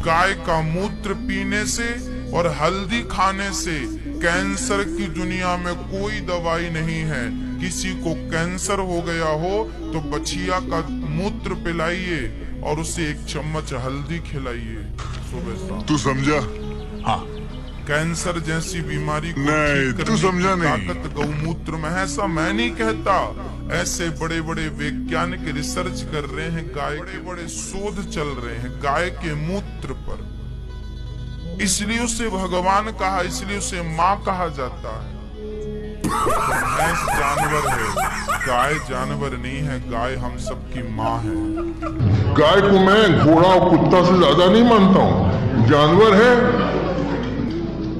गाय का मूत्र पीने से और हल्दी खाने से कैंसर की दुनिया में कोई दवाई नहीं है। किसी को कैंसर हो गया हो तो बछिया का मूत्र पिलाइए और उसे 1 चम्मच हल्दी खिलाइए सुबह शाम। तू समझा? हाँ, कैंसर जैसी बीमारी को नहीं, ठीक तू समझा करने की नहीं। ताकत गौमूत्र में है, ऐसा मैं नहीं कहता। ऐसे बड़े बड़े वैज्ञानिक रिसर्च कर रहे हैं, गाय बड़े बड़े शोध चल रहे हैं गाय के मूत्र पर। इसलिए उसे भगवान कहा, इसलिए उसे माँ कहा जाता है। भैंस जानवर है, गाय जानवर नहीं है, गाय हम सबकी माँ है। गाय को मैं घोड़ा और कुत्ता से ज्यादा नहीं मानता हूँ, जानवर है।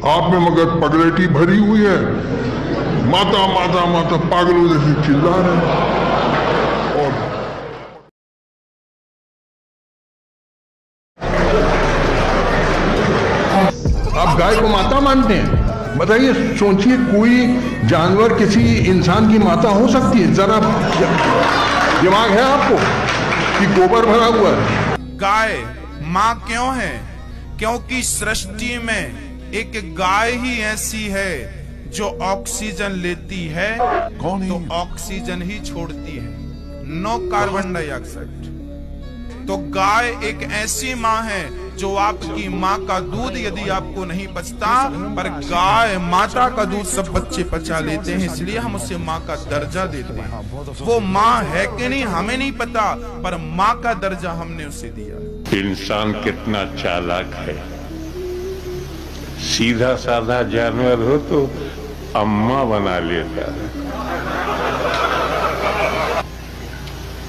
आप में मगर पगलेटी भरी हुई है, माता माता माता पागलों जैसे चिल्ला रहे हैं। और आप गाय को माता मानते हैं? बताइए, सोचिए, कोई जानवर किसी इंसान की माता हो सकती है? जरा दिमाग है आपको कि गोबर भरा हुआ है? गाय माँ क्यों है? क्योंकि सृष्टि में एक गाय ही ऐसी है जो ऑक्सीजन लेती है तो ऑक्सीजन ही छोड़ती है, नो कार्बन डाइऑक्साइड। तो गाय एक ऐसी माँ है जो आपकी माँ का दूध यदि आपको नहीं पचता, पर गाय माता का दूध सब बच्चे पचा लेते हैं, इसलिए हम उसे माँ का दर्जा देते हैं। वो माँ है कि नहीं हमें नहीं पता, पर माँ का दर्जा हमने उसे दिया। इंसान कितना चालाक है, सीधा साधा जानवर हो तो अम्मा बना लेता है।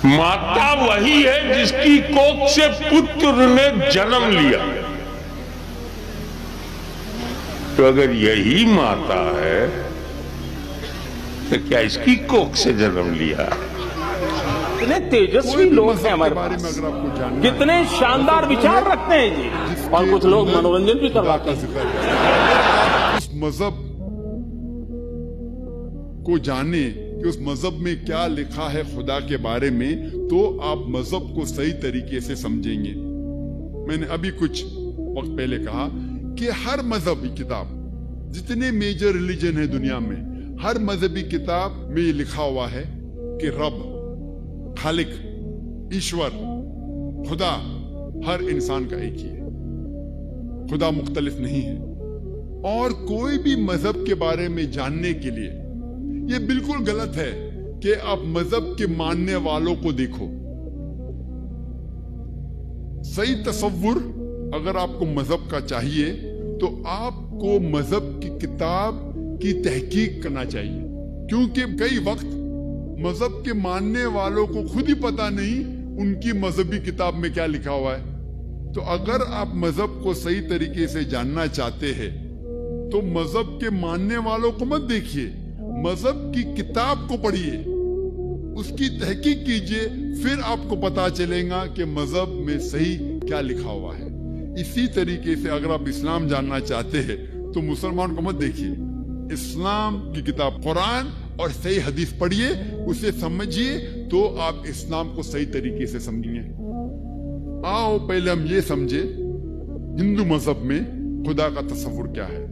माता वही है जिसकी कोख से पुत्र ने जन्म लिया। तो अगर यही माता है तो क्या इसकी कोख से जन्म लिया? कितने तेजस्वी लोग हैं हमारे पास, कितने शानदार विचार रखते हैं जी, और कुछ लोग मनोरंजन भी करवाते हैं। उस मजहब को जाने कि उस मजहब में क्या लिखा है खुदा के बारे में, तो आप मजहब को सही तरीके से समझेंगे। मैंने अभी कुछ वक्त पहले कहा कि हर मजहबी किताब, जितने मेजर रिलीजन है दुनिया में, हर मजहबी किताब में ये लिखा हुआ है कि रब, खालिक, ईश्वर, खुदा हर इंसान का एक ही है, खुदा मुख्तलिफ नहीं है। और कोई भी मजहब के बारे में जानने के लिए ये बिल्कुल गलत है कि आप मजहब के मानने वालों को देखो। सही तसव्वुर अगर आपको मजहब का चाहिए तो आपको मजहब की किताब की तहकीक करना चाहिए, क्योंकि कई वक्त मजहब के मानने वालों को खुद ही पता नहीं उनकी मजहबी किताब में क्या लिखा हुआ है। तो अगर आप मजहब को सही तरीके से जानना चाहते हैं तो मजहब के मानने वालों को मत देखिए, मजहब की किताब को पढ़िए, उसकी तहकीक कीजिए, फिर आपको पता चलेगा कि मजहब में सही क्या लिखा हुआ है। इसी तरीके से अगर आप इस्लाम जानना चाहते हैं तो मुसलमान को मत देखिए, इस्लाम की किताब कुरान और सही हदीस पढ़िए, उसे समझिए, तो आप इस्लाम को सही तरीके से समझिए। आओ पहले हम ये समझे हिंदू मजहब में खुदा का तस्वुर क्या है।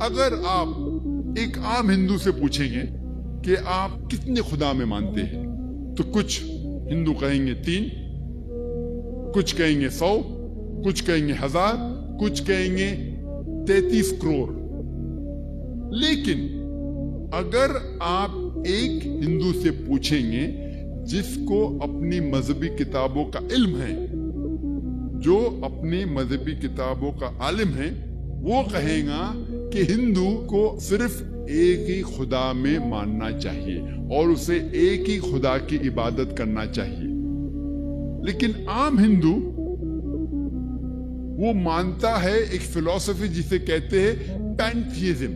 अगर आप एक आम हिंदू से पूछेंगे कि आप कितने खुदा में मानते हैं, तो कुछ हिंदू कहेंगे 3, कुछ कहेंगे 100, कुछ कहेंगे 1000, कुछ कहेंगे 33 करोड़। लेकिन अगर आप एक हिंदू से पूछेंगे जिसको अपनी मजहबी किताबों का इल्म है, जो अपनी मजहबी किताबों का आलिम है, वो कहेगा कि हिंदू को सिर्फ एक ही खुदा में मानना चाहिए और उसे एक ही खुदा की इबादत करना चाहिए। लेकिन आम हिंदू वो मानता है एक फिलॉसफी जिसे कहते हैं पैंथीइज्म।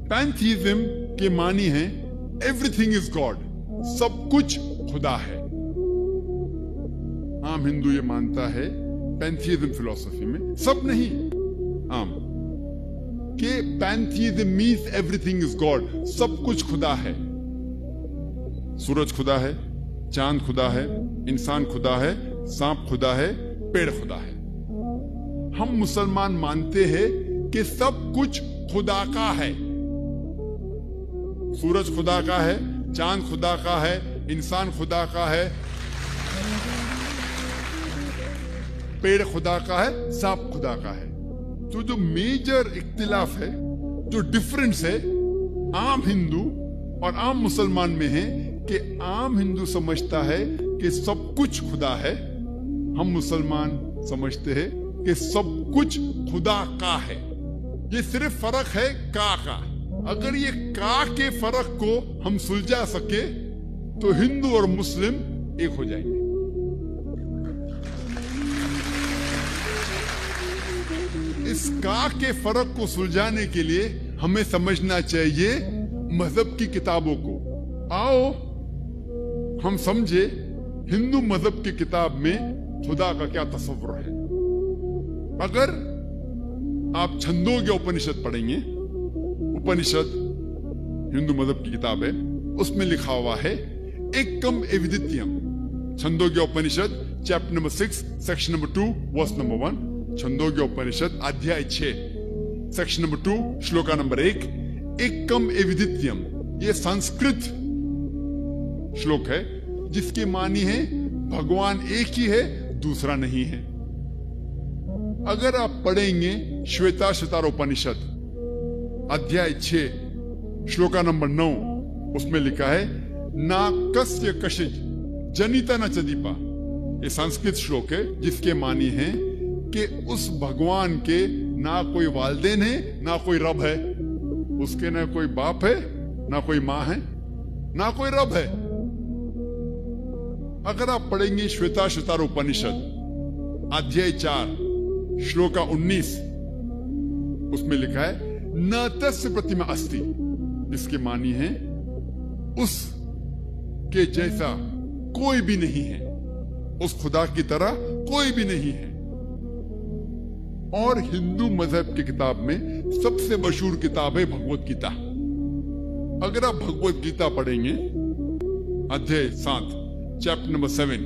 पैंथीइज्म के मानी है एवरीथिंग इज गॉड, सब कुछ खुदा है। आम हिंदू ये मानता है पैंथीइज्म फिलॉसफी में, सब नहीं, आम कि पैंथीइज्म मीन्स एवरीथिंग इज गॉड, सब कुछ खुदा है। सूरज खुदा है, चांद खुदा है, इंसान खुदा है, सांप खुदा है, पेड़ खुदा है। हम मुसलमान मानते हैं कि सब कुछ खुदा का है। सूरज खुदा का है, चांद खुदा का है, इंसान खुदा का है, पेड़ खुदा का है, सांप खुदा का है। तो जो मेजर इख्तिलाफ है, जो डिफरेंस है आम हिंदू और आम मुसलमान में है कि आम हिंदू समझता है कि सब कुछ खुदा है, हम मुसलमान समझते हैं कि सब कुछ खुदा का है। ये सिर्फ फर्क है का। अगर ये का के फर्क को हम सुलझा सके तो हिंदू और मुस्लिम एक हो जाएंगे। इस का के फर्क को सुलझाने के लिए हमें समझना चाहिए मजहब की किताबों को। आओ हम समझे हिंदू मजहब की किताब में खुदा का क्या तस्वुर है। अगर आप छंदोग्य उपनिषद पढ़ेंगे, उपनिषद हिंदू मजहब की किताब है, उसमें लिखा हुआ है एकम एविदित्यम। Chandogya Upanishad chapter number 6 section number 2 verse number 1। Chandogya Upanishad अध्याय 6 सेक्शन नंबर 2 श्लोका नंबर 1। एकम एविदित्यम ये संस्कृत श्लोक है जिसकी मानी है भगवान एक ही है, दूसरा नहीं है। अगर आप पढ़ेंगे श्वेताश्वतर उपनिषद अध्याय 6 श्लोका नंबर 9, उसमें लिखा है ना कस्य कशिज जनिता न चदीपा। ये संस्कृत श्लोक है जिसके मानी है कि उस भगवान के ना कोई वालदेन है, ना कोई रब है। उसके ना कोई बाप है, ना कोई माँ है, ना कोई रब है। अगर आप पढ़ेंगे श्वेताश्वतर उपनिषद अध्याय 4 श्लोका 19, उसमें लिखा है न तस्य प्रतिमा अस्ति। इसके मानी है उस के जैसा कोई भी नहीं है, उस खुदा की तरह कोई भी नहीं है। और हिंदू मजहब की किताब में सबसे मशहूर किताब है भगवत गीता। अगर आप भगवत गीता पढ़ेंगे अध्याय 7 चैप्टर नंबर 7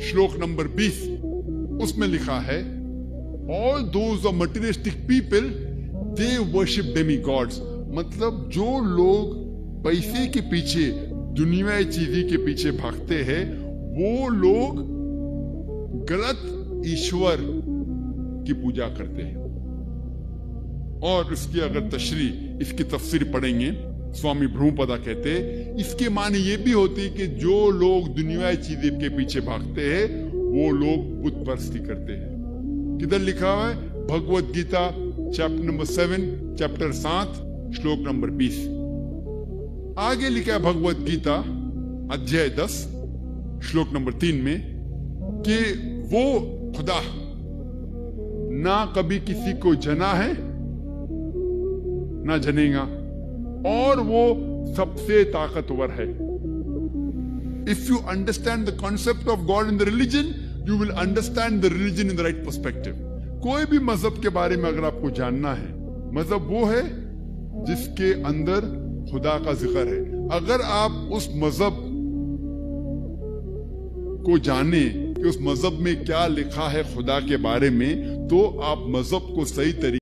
श्लोक नंबर 20, उसमें लिखा है all those of materialistic people they worship Demi God's. मतलब जो लोग पैसे के पीछे, दुनियावी चीजें के पीछे भागते हैं, वो लोग गलत ईश्वर की पूजा करते हैं। और इसकी अगर इसकी तफसीर पढ़ेंगे, स्वामी ब्रह्मपदा कहते हैं इसके माने ये भी होती है कि जो लोग दुनियावी चीजें के पीछे भागते हैं वो लोग बुत परस्ती करते हैं। किधर लिखा हुआ है? Bhagavad Gita chapter number 7 chapter 7 श्लोक नंबर 20। आगे लिखा है भगवत गीता अध्याय 10 श्लोक नंबर 3 में कि वो खुदा ना कभी किसी को जना है ना जनेगा, और वो सबसे ताकतवर है। If you understand the concept of God in the religion, you will understand the religion in the right perspective. कोई भी मजहब के बारे में अगर आपको जानना है, मजहब वो है जिसके अंदर खुदा का जिक्र है। अगर आप उस मजहब को जाने कि उस मजहब में क्या लिखा है खुदा के बारे में, तो आप मजहब को सही तरीके